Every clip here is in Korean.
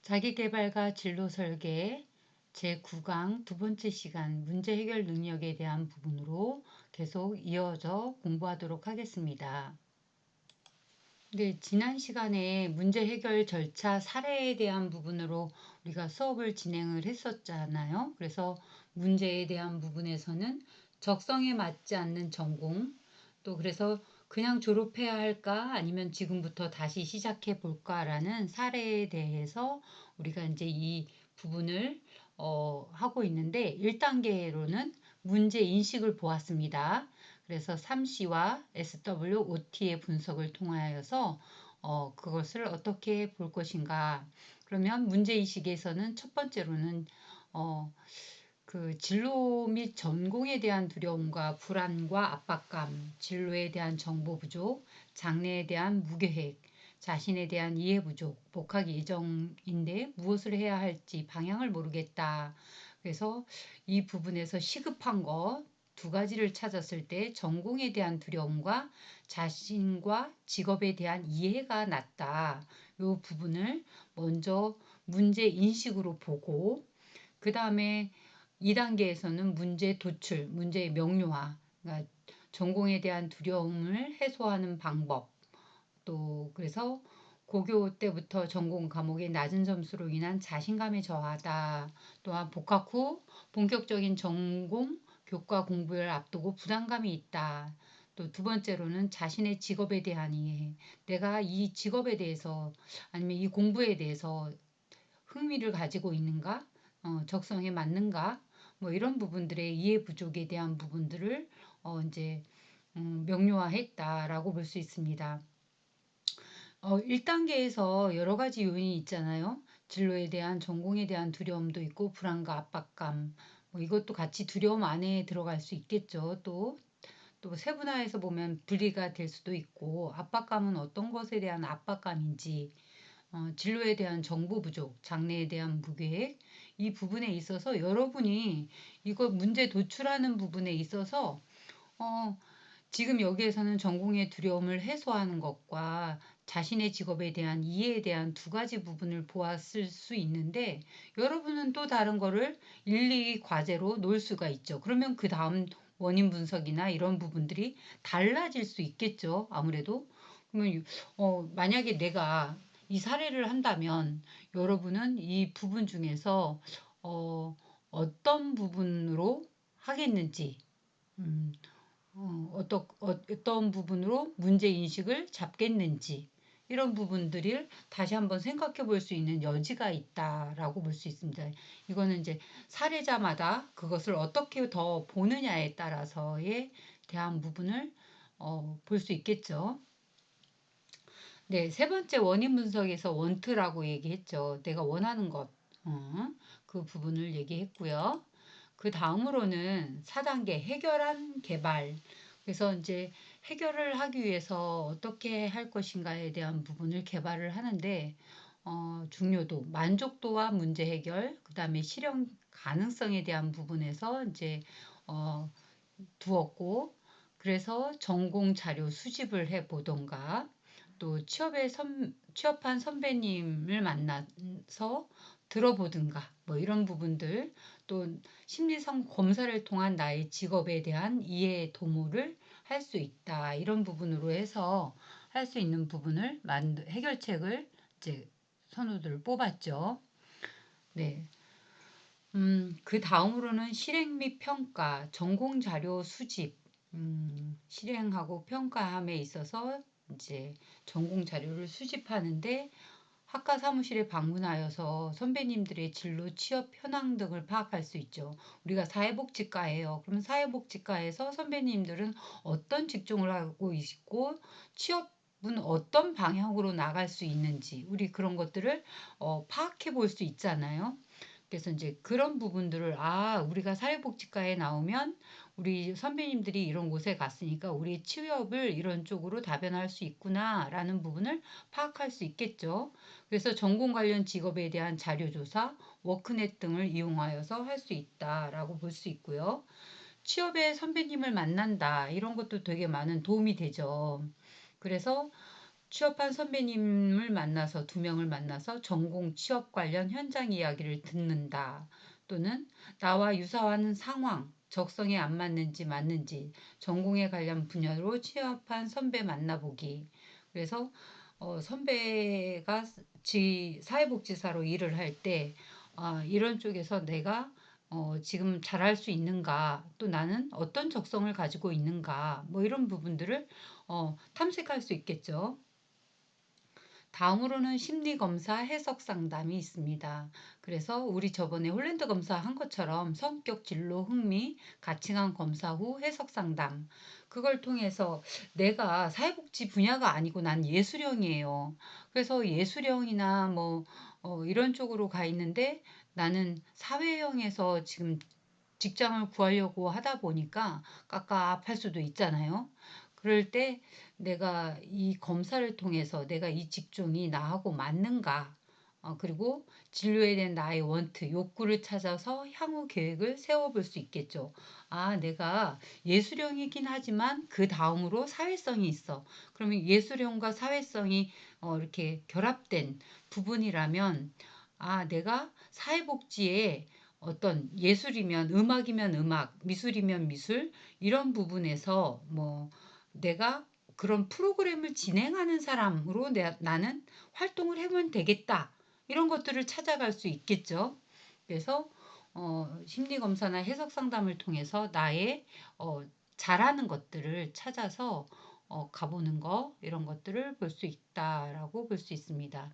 자기계발과 진로 설계 제9강 두 번째 시간 문제 해결 능력에 대한 부분으로 계속 이어져 공부하도록 하겠습니다. 네, 지난 시간에 문제 해결 절차 사례에 대한 부분으로 우리가 수업을 진행을 했었잖아요. 그래서 문제에 대한 부분에서는 적성에 맞지 않는 전공, 또 그래서 그냥 졸업해야 할까 아니면 지금부터 다시 시작해 볼까라는 사례에 대해서 우리가 이제 이 부분을 하고 있는데 1단계로는 문제 인식을 보았습니다. 그래서 3C와 SW, OT의 분석을 통하여서 그것을 어떻게 볼 것인가. 그러면 문제의식에서는 첫 번째로는 그 진로 및 전공에 대한 두려움과 불안과 압박감, 진로에 대한 정보 부족, 장래에 대한 무계획, 자신에 대한 이해 부족, 복학 예정인데 무엇을 해야 할지 방향을 모르겠다. 그래서 이 부분에서 시급한 것 두 가지를 찾았을 때 전공에 대한 두려움과 자신과 직업에 대한 이해가 낮다. 이 부분을 먼저 문제 인식으로 보고 그 다음에 2단계에서는 문제 도출, 문제의 명료화, 그러니까 전공에 대한 두려움을 해소하는 방법, 또 그래서 고교 때부터 전공 과목의 낮은 점수로 인한 자신감의 저하다. 또한 복학 후 본격적인 전공 교과 공부를 앞두고 부담감이 있다. 또 두 번째로는 자신의 직업에 대한 이해. 내가 이 직업에 대해서 아니면 이 공부에 대해서 흥미를 가지고 있는가? 적성에 맞는가? 뭐 이런 부분들의 이해 부족에 대한 부분들을 이제 명료화했다라고 볼 수 있습니다. 1단계에서 여러 가지 요인이 있잖아요. 진로에 대한 전공에 대한 두려움도 있고 불안과 압박감. 뭐 이것도 같이 두려움 안에 들어갈 수 있겠죠. 또 세분화해서 보면 분리가 될 수도 있고 압박감은 어떤 것에 대한 압박감인지 진로에 대한 정보 부족, 장래에 대한 무계획, 이 부분에 있어서 여러분이 이거 문제 도출하는 부분에 있어서 어, 지금 여기에서는 전공의 두려움을 해소하는 것과 자신의 직업에 대한 이해에 대한 두 가지 부분을 보았을 수 있는데 여러분은 또 다른 거를 일일이 과제로 놓을 수가 있죠. 그러면 그 다음 원인 분석이나 이런 부분들이 달라질 수 있겠죠. 아무래도. 그러면 만약에 내가 이 사례를 한다면 여러분은 이 부분 중에서 어떤 부분으로 하겠는지 음, 어떤 부분으로 문제인식을 잡겠는지 이런 부분들을 다시 한번 생각해 볼 수 있는 여지가 있다라고 볼 수 있습니다. 이거는 이제 사례자마다 그것을 어떻게 더 보느냐에 따라서에 대한 부분을 볼 수 있겠죠. 네, 세 번째 원인 분석에서 원트라고 얘기했죠. 내가 원하는 것, 그 부분을 얘기했고요. 그 다음으로는 4단계 해결한 개발. 그래서 이제 해결을 하기 위해서 어떻게 할 것인가에 대한 부분을 개발을 하는데, 중요도, 만족도와 문제 해결, 그 다음에 실현 가능성에 대한 부분에서 이제, 어, 두었고, 그래서 전공 자료 수집을 해 보던가, 또 취업한 선배님을 만나서 들어보든가, 뭐 이런 부분들, 또 심리성 검사를 통한 나의 직업에 대한 이해 도모를 할 수 있다. 이런 부분으로 해서 할 수 있는 부분을 해결책을 이제 선호들을 뽑았죠. 네. 그 다음으로는 실행 및 평가, 전공 자료 수집, 실행하고 평가함에 있어서 이제 전공 자료를 수집하는데 학과 사무실에 방문하여서 선배님들의 진로, 취업 현황 등을 파악할 수 있죠. 우리가 사회복지과예요. 그러면 사회복지과에서 선배님들은 어떤 직종을 하고 있고 취업은 어떤 방향으로 나갈 수 있는지 우리 그런 것들을 파악해 볼 수 있잖아요. 그래서 이제 그런 부분들을 우리가 사회복지과에 나오면 우리 선배님들이 이런 곳에 갔으니까 우리 취업을 이런 쪽으로 다변할 수 있구나라는 부분을 파악할 수 있겠죠. 그래서 전공 관련 직업에 대한 자료조사, 워크넷 등을 이용하여서 할 수 있다라고 볼 수 있고요. 취업에 선배님을 만난다 이런 것도 되게 많은 도움이 되죠. 그래서 취업한 선배님을 만나서 두 명을 만나서 전공 취업 관련 현장 이야기를 듣는다. 또는 나와 유사한 상황, 적성에 안 맞는지 맞는지 전공에 관련 분야로 취업한 선배 만나보기. 그래서 선배가 사회복지사로 일을 할 때 이런 쪽에서 내가 지금 잘할 수 있는가, 또 나는 어떤 적성을 가지고 있는가, 뭐 이런 부분들을 탐색할 수 있겠죠. 다음으로는 심리검사 해석 상담이 있습니다. 그래서 우리 저번에 홀랜드 검사 한 것처럼 성격, 진로, 흥미, 가치관 검사 후 해석 상담. 그걸 통해서 내가 사회복지 분야가 아니고 난 예술형이에요. 그래서 예술형이나 뭐 이런 쪽으로 가 있는데 나는 사회형에서 지금 직장을 구하려고 하다 보니까 깝깝할 수도 있잖아요. 그럴 때 내가 이 검사를 통해서 내가 이 직종이 나하고 맞는가, 그리고 진로에 대한 나의 원트, 욕구를 찾아서 향후 계획을 세워볼 수 있겠죠. 내가 예술형이긴 하지만 그 다음으로 사회성이 있어. 그러면 예술형과 사회성이 이렇게 결합된 부분이라면, 내가 사회복지에 어떤 예술이면 음악이면 음악, 미술이면 미술, 이런 부분에서 뭐 내가 그런 프로그램을 진행하는 사람으로 나는 활동을 해보면 되겠다. 이런 것들을 찾아갈 수 있겠죠. 그래서 심리검사나 해석 상담을 통해서 나의 잘하는 것들을 찾아서 가보는 거, 이런 것들을 볼 수 있다라고 볼 수 있습니다.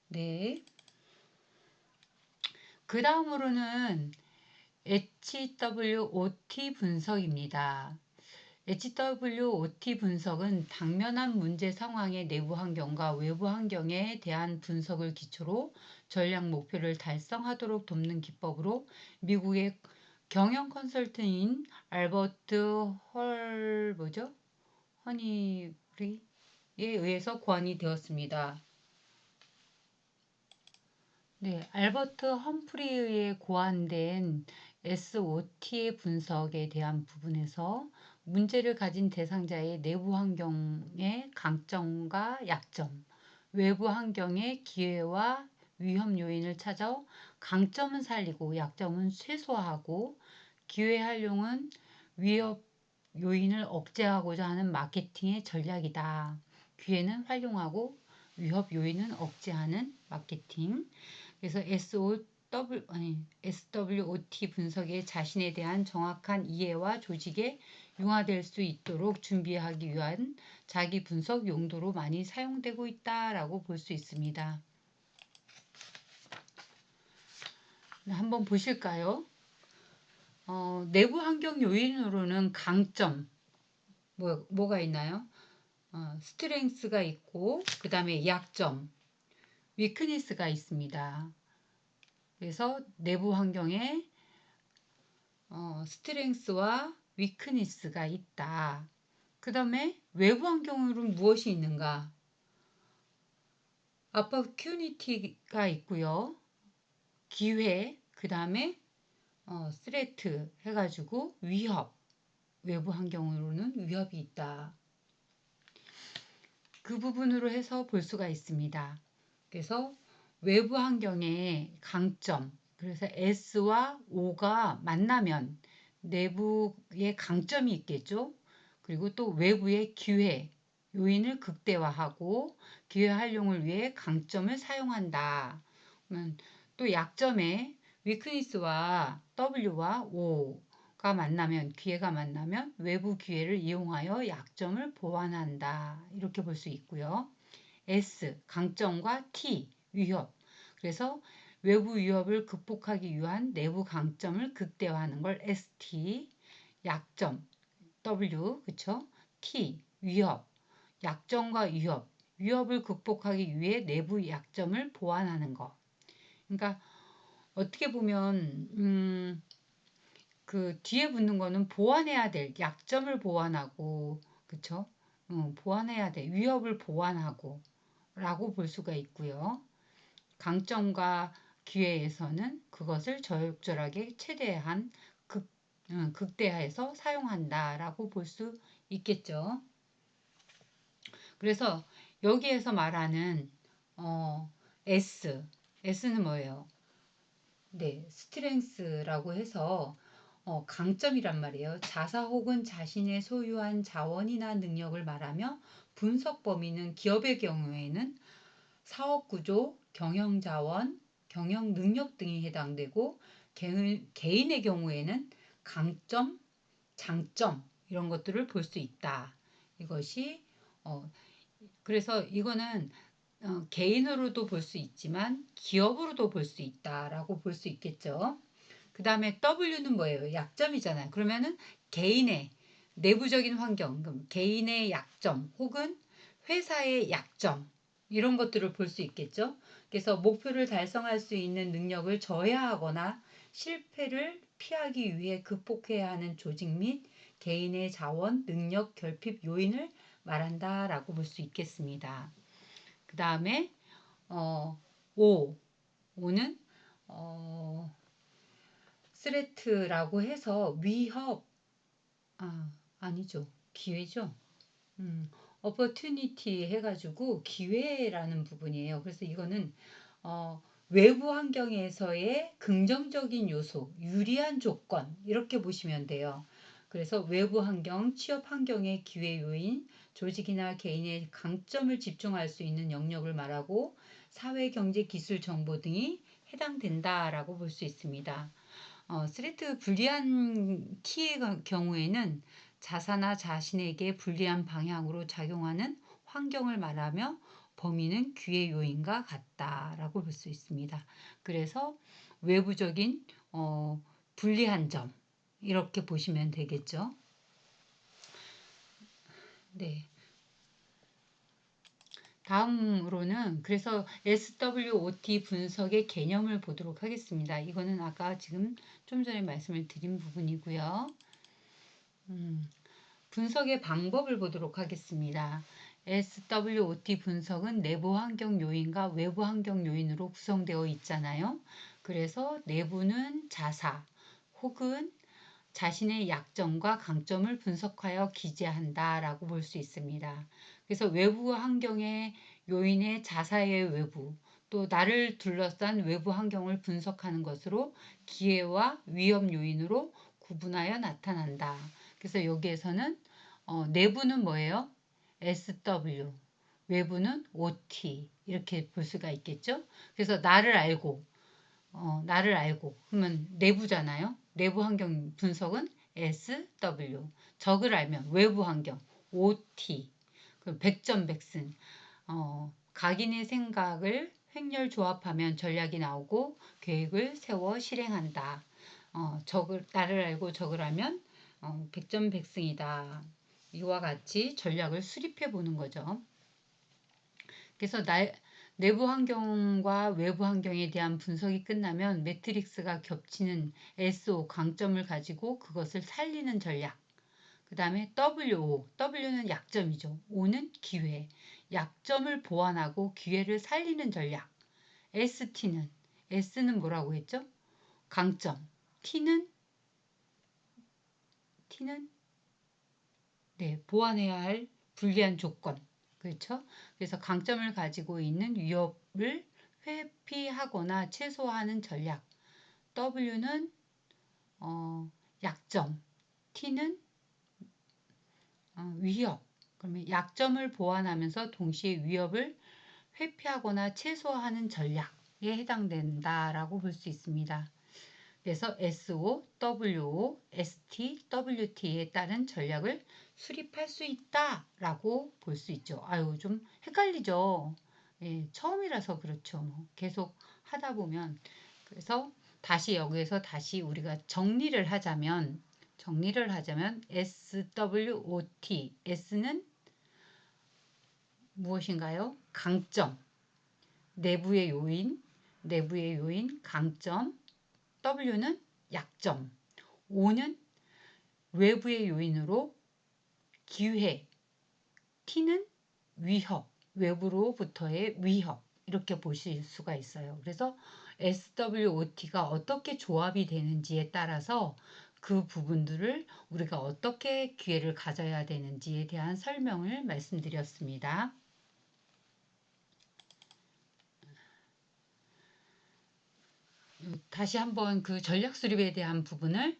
네. 그 다음으로는 HWOT 분석입니다. HWOT 분석은 당면한 문제 상황의 내부 환경과 외부 환경에 대한 분석을 기초로 전략 목표를 달성하도록 돕는 기법으로 미국의 경영 컨설팅인 알버트 허니브리에 의해서 고안이 되었습니다. 네, 알버트 험프리에 의해 고안된 SOT의 분석에 대한 부분에서 문제를 가진 대상자의 내부 환경의 강점과 약점, 외부 환경의 기회와 위험 요인을 찾아 강점은 살리고 약점은 최소화하고 기회 활용은 위협 요인을 억제하고자 하는 마케팅의 전략이다. 기회는 활용하고 위협 요인은 억제하는 마케팅. 그래서 SWOT 분석에 자신에 대한 정확한 이해와 조직에 융화될 수 있도록 준비하기 위한 자기 분석 용도로 많이 사용되고 있다라고 볼 수 있습니다. 한번 보실까요? 내부 환경 요인으로는 강점, 뭐가 있나요? 스트렝스가 있고, 그 다음에 약점, 위크니스가 있습니다. 그래서 내부 환경에 스트렝스와 위크니스가 있다. 그 다음에 외부 환경으로는 무엇이 있는가? opportunity가 있고요. 기회, 그 다음에 threat 해가지고 위협, 외부 환경으로는 위협이 있다. 그 부분으로 해서 볼 수가 있습니다. 그래서 외부 환경의 강점, 그래서 S와 O가 만나면 내부의 강점이 있겠죠. 그리고 또 외부의 기회, 요인을 극대화하고 기회 활용을 위해 강점을 사용한다. 또 약점에 위크니스와 W와 O가 만나면, 기회가 만나면 외부 기회를 이용하여 약점을 보완한다. 이렇게 볼 수 있고요. S, 강점과 T, 위협. 그래서 외부 위협을 극복하기 위한 내부 강점을 극대화하는 걸 ST, 약점, W, 그쵸? T, 위협. 약점과 위협. 위협을 극복하기 위해 내부 약점을 보완하는 거. 그러니까 어떻게 보면 그 뒤에 붙는 거는 보완해야 될 약점을 보완하고, 그쵸? 보완해야 돼. 위협을 보완하고 라고 볼 수가 있고요. 강점과 기회에서는 그것을 적절하게 최대한 극대화해서 사용한다라고 볼 수 있겠죠. 그래서 여기에서 말하는 어, S는 뭐예요? 네, 스트렝스라고 해서 강점이란 말이에요. 자사 혹은 자신의 소유한 자원이나 능력을 말하며 분석 범위는 기업의 경우에는 사업 구조, 경영 자원, 경영 능력 등이 해당되고 개인의 경우에는 강점, 장점 이런 것들을 볼 수 있다. 이것이 어, 그래서 이거는 개인으로도 볼 수 있지만 기업으로도 볼 수 있다라고 볼 수 있겠죠. 그 다음에 W는 뭐예요? 약점이잖아요. 그러면은 개인의 내부적인 환경, 그럼 개인의 약점 혹은 회사의 약점 이런 것들을 볼 수 있겠죠. 그래서 목표를 달성할 수 있는 능력을 저해하거나 실패를 피하기 위해 극복해야 하는 조직 및 개인의 자원, 능력, 결핍 요인을 말한다라고 볼 수 있겠습니다. 그 다음에 어, O, O는 어, 스레트라고 해서 위협, 아니죠. 기회죠. opportunity 해가지고 기회라는 부분이에요. 그래서 이거는 어, 외부 환경에서의 긍정적인 요소, 유리한 조건 이렇게 보시면 돼요. 그래서 외부 환경, 취업 환경의 기회 요인, 조직이나 개인의 강점을 집중할 수 있는 영역을 말하고 사회, 경제, 기술, 정보 등이 해당된다라고 볼 수 있습니다. 스레트 불리한 키의 경우에는 자사나 자신에게 불리한 방향으로 작용하는 환경을 말하며 범위는 기회 요인과 같다라고 볼 수 있습니다. 그래서 외부적인 불리한 점 이렇게 보시면 되겠죠. 네. 다음으로는 그래서 SWOT 분석의 개념을 보도록 하겠습니다. 이거는 아까 지금 좀 전에 말씀을 드린 부분이고요. 분석의 방법을 보도록 하겠습니다. SWOT 분석은 내부 환경 요인과 외부 환경 요인으로 구성되어 있잖아요. 그래서 내부는 자사 혹은 자신의 약점과 강점을 분석하여 기재한다라고 볼 수 있습니다. 그래서 외부 환경의 요인의 자사의 외부, 또 나를 둘러싼 외부 환경을 분석하는 것으로 기회와 위험 요인으로 구분하여 나타난다. 그래서 여기에서는 내부는 뭐예요? SW, 외부는 OT 이렇게 볼 수가 있겠죠. 그래서 나를 알고 그러면 내부잖아요. 내부 환경 분석은 SW, 적을 알면 외부 환경 OT, 그럼 백전백승. 각인의 생각을 획렬 조합하면 전략이 나오고 계획을 세워 실행한다. 나를 알고 적을 알면 백전백승이다. 이와 같이 전략을 수립해 보는 거죠. 그래서 내부 환경과 외부 환경에 대한 분석이 끝나면 매트릭스가 겹치는 SO 강점을 가지고 그것을 살리는 전략. 그 다음에 WO, W는 약점이죠. O는 기회, 약점을 보완하고 기회를 살리는 전략. S는 뭐라고 했죠? 강점. T는 네, 보완해야 할 불리한 조건. 그렇죠? 그래서 강점을 가지고 있는 위협을 회피하거나 최소화하는 전략. W는 약점, T는 위협. 그러면 약점을 보완하면서 동시에 위협을 회피하거나 최소화하는 전략에 해당된다라고 볼 수 있습니다. 그래서 SO, WO, ST, WT에 따른 전략을 수립할 수 있다라고 볼 수 있죠. 아유, 좀 헷갈리죠. 예, 처음이라서 그렇죠. 계속 하다 보면. 그래서 여기에서 다시 우리가 정리를 하자면 SWOT, S는 무엇인가요? 강점, 내부의 요인, 강점, W는 약점, O는 외부의 요인으로 기회, T는 위협, 외부로부터의 위협 이렇게 보실 수가 있어요. 그래서 SWOT가 어떻게 조합이 되는지에 따라서 그 부분들을 우리가 어떻게 기회를 가져야 되는지에 대한 설명을 말씀드렸습니다. 다시 한번 그 전략 수립에 대한 부분을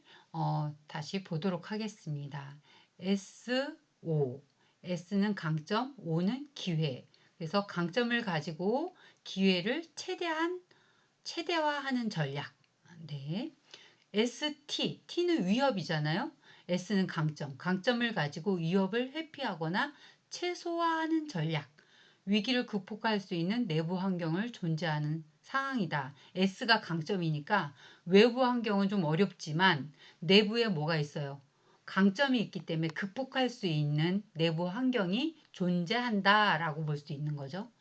다시 보도록 하겠습니다. S5, S는 강점, O는 기회. 그래서 강점을 가지고 기회를 최대화하는 전략. 네. ST, T는 위협이잖아요. S는 강점, 강점을 가지고 위협을 회피하거나 최소화하는 전략. 위기를 극복할 수 있는 내부 환경을 존재하는 상황이다. S가 강점이니까 외부 환경은 좀 어렵지만 내부에 뭐가 있어요? 강점이 있기 때문에 극복할 수 있는 내부 환경이 존재한다라고 볼 수 있는 거죠.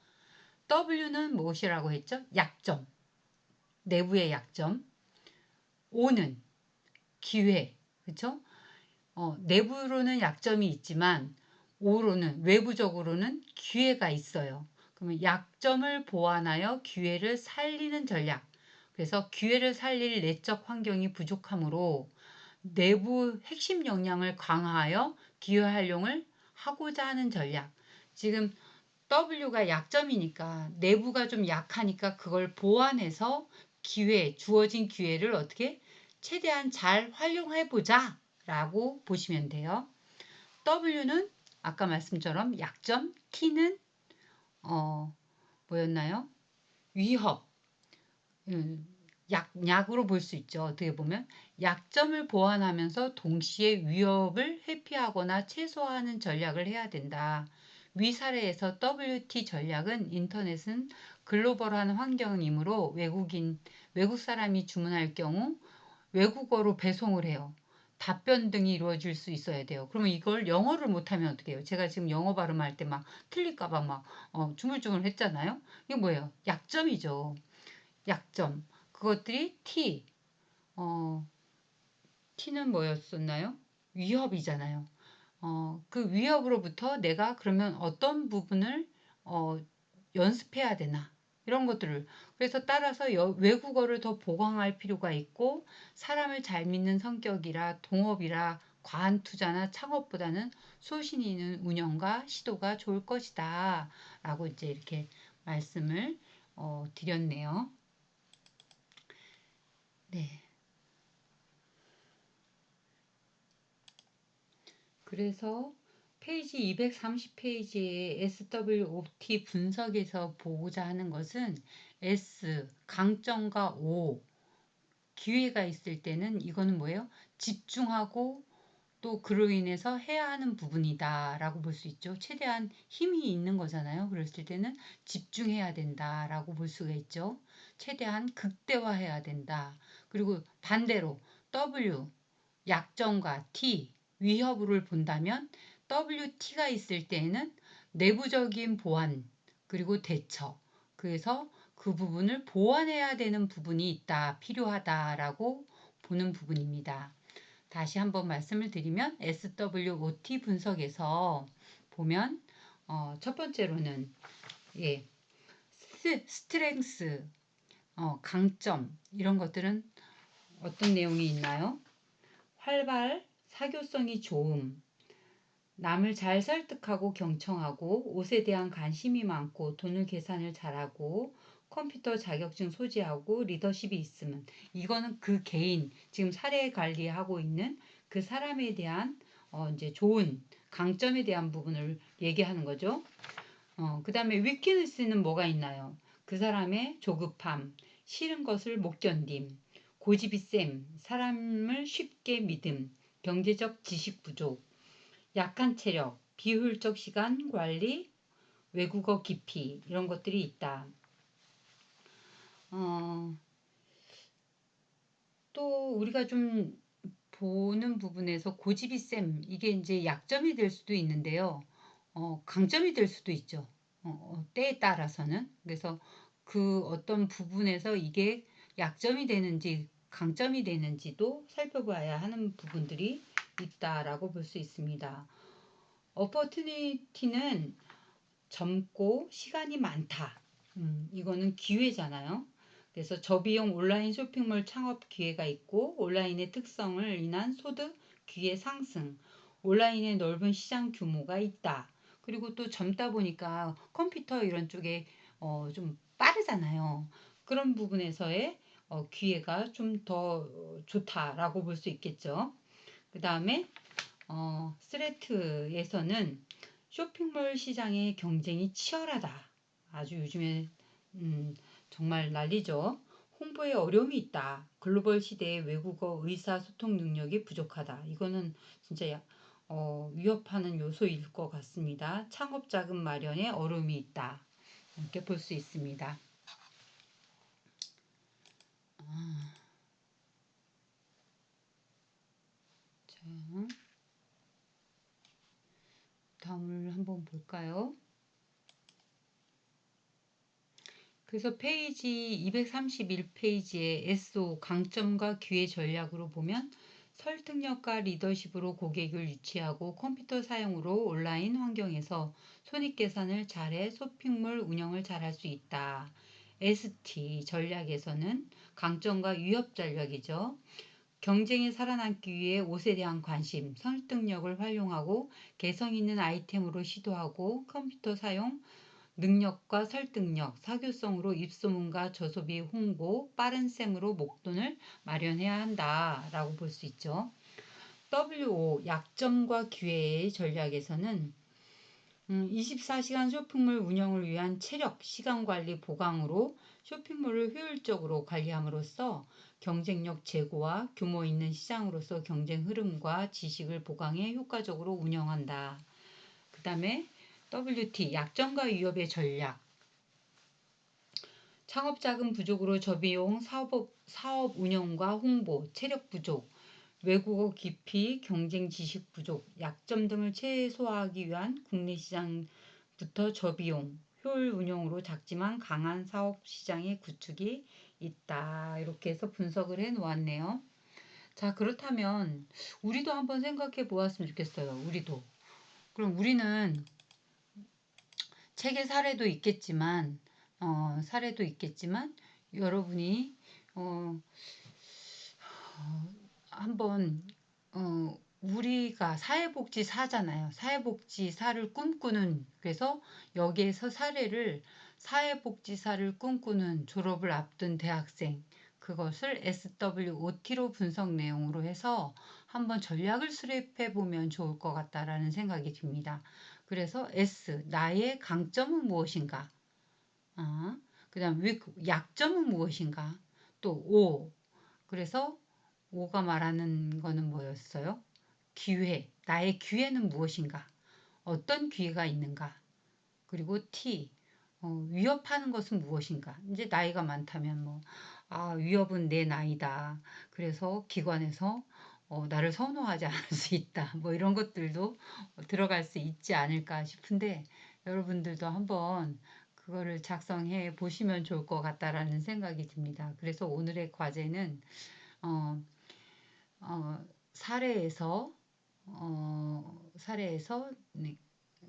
W는 무엇이라고 했죠? 약점, 내부의 약점. O는 기회, 그렇죠? 내부로는 약점이 있지만 외부적으로는 기회가 있어요. 그러면 약점을 보완하여 기회를 살리는 전략. 그래서 기회를 살릴 내적 환경이 부족하므로 내부 핵심 역량을 강화하여 기회 활용을 하고자 하는 전략. 지금 W가 약점이니까 내부가 좀 약하니까 그걸 보완해서 주어진 기회를 어떻게 최대한 잘 활용해 보자 라고 보시면 돼요. W는 아까 말씀처럼 약점, T는 뭐였나요? 위협, 약으로 볼 수 있죠. 어떻게 보면 약점을 보완하면서 동시에 위협을 회피하거나 최소화하는 전략을 해야 된다. 위 사례에서 WT 전략은 인터넷은 글로벌한 환경이므로 외국 사람이 주문할 경우 외국어로 배송을 해요. 답변 등이 이루어질 수 있어야 돼요. 그러면 이걸 영어를 못하면 어떻게 해요? 제가 지금 영어 발음할 때 막 틀릴까봐 막 주물주물 했잖아요. 이게 뭐예요? 약점이죠. 약점. 그것들이 어, T는 뭐였었나요? 위협이잖아요. 그 위협으로부터 내가 그러면 어떤 부분을 어, 연습해야 되나? 이런 것들을. 그래서 따라서 외국어를 더 보강할 필요가 있고, 사람을 잘 믿는 성격이라 동업이라 과한 투자나 창업보다는 소신 있는 운영과 시도가 좋을 것이다. 라고 이제 이렇게 말씀을 드렸네요. 네. 그래서 페이지 230페이지의 SWOT 분석에서 보고자 하는 것은 S, 강점과 O, 기회가 있을 때는 이거는 뭐예요? 집중하고 또 그로 인해서 해야 하는 부분이다 라고 볼 수 있죠. 최대한 힘이 있는 거잖아요. 그랬을 때는 집중해야 된다 라고 볼 수가 있죠. 최대한 극대화해야 된다. 그리고 반대로 W, 약점과 T, 위협을 본다면 WT가 있을 때에는 내부적인 보완, 그리고 대처. 그래서 그 부분을 보완해야 되는 부분이 있다, 필요하다라고 보는 부분입니다. 다시 한번 말씀을 드리면 SWOT 분석에서 보면 첫 번째로는 예, 스트렝스, 강점 이런 것들은 어떤 내용이 있나요? 활발, 사교성이 좋음, 남을 잘 설득하고 경청하고 옷에 대한 관심이 많고 돈을 계산을 잘하고 컴퓨터 자격증 소지하고 리더십이 있으면 이거는 그 개인 지금 사례 관리하고 있는 그 사람에 대한 이제 좋은 강점에 대한 부분을 얘기하는 거죠. 그 다음에 위키니스는 뭐가 있나요? 그 사람의 조급함, 싫은 것을 못 견딤, 고집이 셈, 사람을 쉽게 믿음, 경제적 지식 부족, 약한 체력, 비효율적 시간 관리, 외국어 깊이 이런 것들이 있다. 어, 또 우리가 좀 보는 부분에서 고집이 셈 이게 이제 약점이 될 수도 있는데요. 강점이 될 수도 있죠. 때에 따라서는. 그래서 그 어떤 부분에서 이게 약점이 되는지 강점이 되는지도 살펴봐야 하는 부분들이 있다라고 볼 수 있습니다. 어퍼튜니티는 젊고 시간이 많다. 이거는 기회잖아요. 그래서 저비용 온라인 쇼핑몰 창업 기회가 있고 온라인의 특성을 인한 소득 기회 상승, 온라인의 넓은 시장 규모가 있다. 그리고 또 젊다 보니까 컴퓨터 이런 쪽에 좀 빠르잖아요. 그런 부분에서의 기회가 좀 더 좋다라고 볼 수 있겠죠. 그 다음에 스레트에서는 쇼핑몰 시장의 경쟁이 치열하다. 아주 요즘에 정말 난리죠. 홍보에 어려움이 있다. 글로벌 시대의 외국어 의사소통 능력이 부족하다. 이거는 진짜 위협하는 요소일 것 같습니다. 창업 자금 마련에 어려움이 있다. 이렇게 볼 수 있습니다. 자, 다음을 한번 볼까요? 그래서 페이지 231페이지의 SO 강점과 기회 전략으로 보면 설득력과 리더십으로 고객을 유치하고 컴퓨터 사용으로 온라인 환경에서 손익계산을 잘해 쇼핑몰 운영을 잘할 수 있다. ST 전략에서는 강점과 위협 전략이죠. 경쟁에 살아남기 위해 옷에 대한 관심, 설득력을 활용하고 개성 있는 아이템으로 시도하고 컴퓨터 사용, 능력과 설득력, 사교성으로 입소문과 저소비 홍보, 빠른 셈으로 목돈을 마련해야 한다라고 볼 수 있죠. WO 약점과 기회의 전략에서는 24시간 쇼핑몰 운영을 위한 체력, 시간 관리 보강으로 쇼핑몰을 효율적으로 관리함으로써 경쟁력 제고와 규모 있는 시장으로서 경쟁 흐름과 지식을 보강해 효과적으로 운영한다. 그 다음에 WT 약점과 위협의 전략. 창업 자금 부족으로 저비용 사업 운영과 홍보, 체력 부족, 외국어 깊이, 경쟁 지식 부족, 약점 등을 최소화하기 위한 국내 시장부터 저비용, 효율 운영으로 작지만 강한 사업 시장의 구축이 있다. 이렇게 해서 분석을 해 놓았네요. 자, 그렇다면 우리도 한번 생각해 보았으면 좋겠어요. 우리도. 그럼 우리는 책의 사례도 있겠지만 여러분이 어, 한번 우리가 사회복지사잖아요. 사회복지사를 꿈꾸는 그래서 여기에서 사회복지사를 꿈꾸는 졸업을 앞둔 대학생 그것을 SWOT로 분석 내용으로 해서 한번 전략을 수립해 보면 좋을 것 같다라는 생각이 듭니다. 그래서 S 나의 강점은 무엇인가? 그다음 약점은 무엇인가? 또 O 그래서 오가 말하는 거는 뭐였어요? 기회. 나의 기회는 무엇인가? 어떤 기회가 있는가? 그리고 T. 위협하는 것은 무엇인가? 이제 나이가 많다면 위협은 내 나이다. 그래서 기관에서 나를 선호하지 않을 수 있다. 뭐 이런 것들도 들어갈 수 있지 않을까 싶은데 여러분들도 한번 그거를 작성해 보시면 좋을 것 같다라는 생각이 듭니다. 그래서 오늘의 과제는 어, 사례에서 사례에서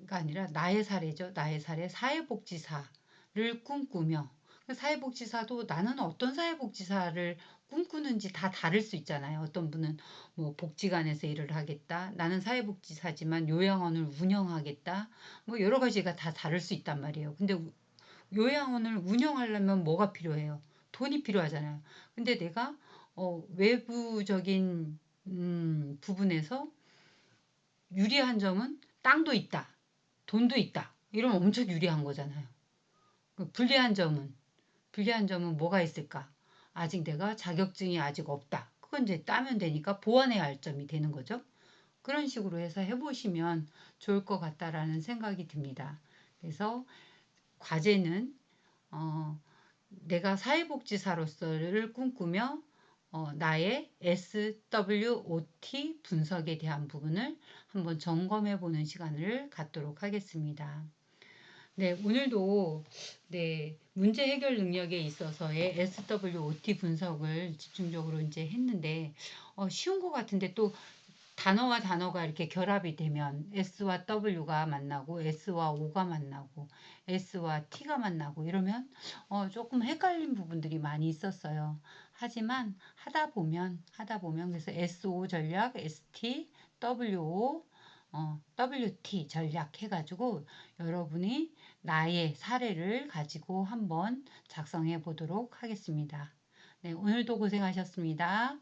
가 아니라 나의 사례죠. 나의 사례 사회복지사를 꿈꾸며 그 사회복지사도 나는 어떤 사회복지사를 꿈꾸는지 다 다를 수 있잖아요. 어떤 분은 뭐 복지관에서 일을 하겠다. 나는 사회복지사지만 요양원을 운영하겠다. 뭐 여러 가지가 다 다를 수 있단 말이에요. 근데 요양원을 운영하려면 뭐가 필요해요? 돈이 필요하잖아요. 근데 내가 외부적인 부분에서 유리한 점은 땅도 있다. 돈도 있다. 이러면 엄청 유리한 거잖아요. 불리한 점은 뭐가 있을까? 아직 내가 자격증이 아직 없다. 그건 이제 따면 되니까 보완해야 할 점이 되는 거죠. 그런 식으로 해서 해보시면 좋을 것 같다라는 생각이 듭니다. 그래서 과제는 내가 사회복지사로서를 꿈꾸며 나의 SWOT 분석에 대한 부분을 한번 점검해 보는 시간을 갖도록 하겠습니다. 네, 오늘도 네, 문제 해결 능력에 있어서의 SWOT 분석을 집중적으로 이제 했는데 쉬운 것 같은데 또 단어와 단어가 이렇게 결합이 되면 S와 W가 만나고 S와 O가 만나고 S와 T가 만나고 이러면 조금 헷갈린 부분들이 많이 있었어요. 하지만 하다 보면 그래서 SO 전략, ST, WO, WT 전략 해가지고 여러분이 나의 사례를 가지고 한번 작성해 보도록 하겠습니다. 네, 오늘도 고생하셨습니다.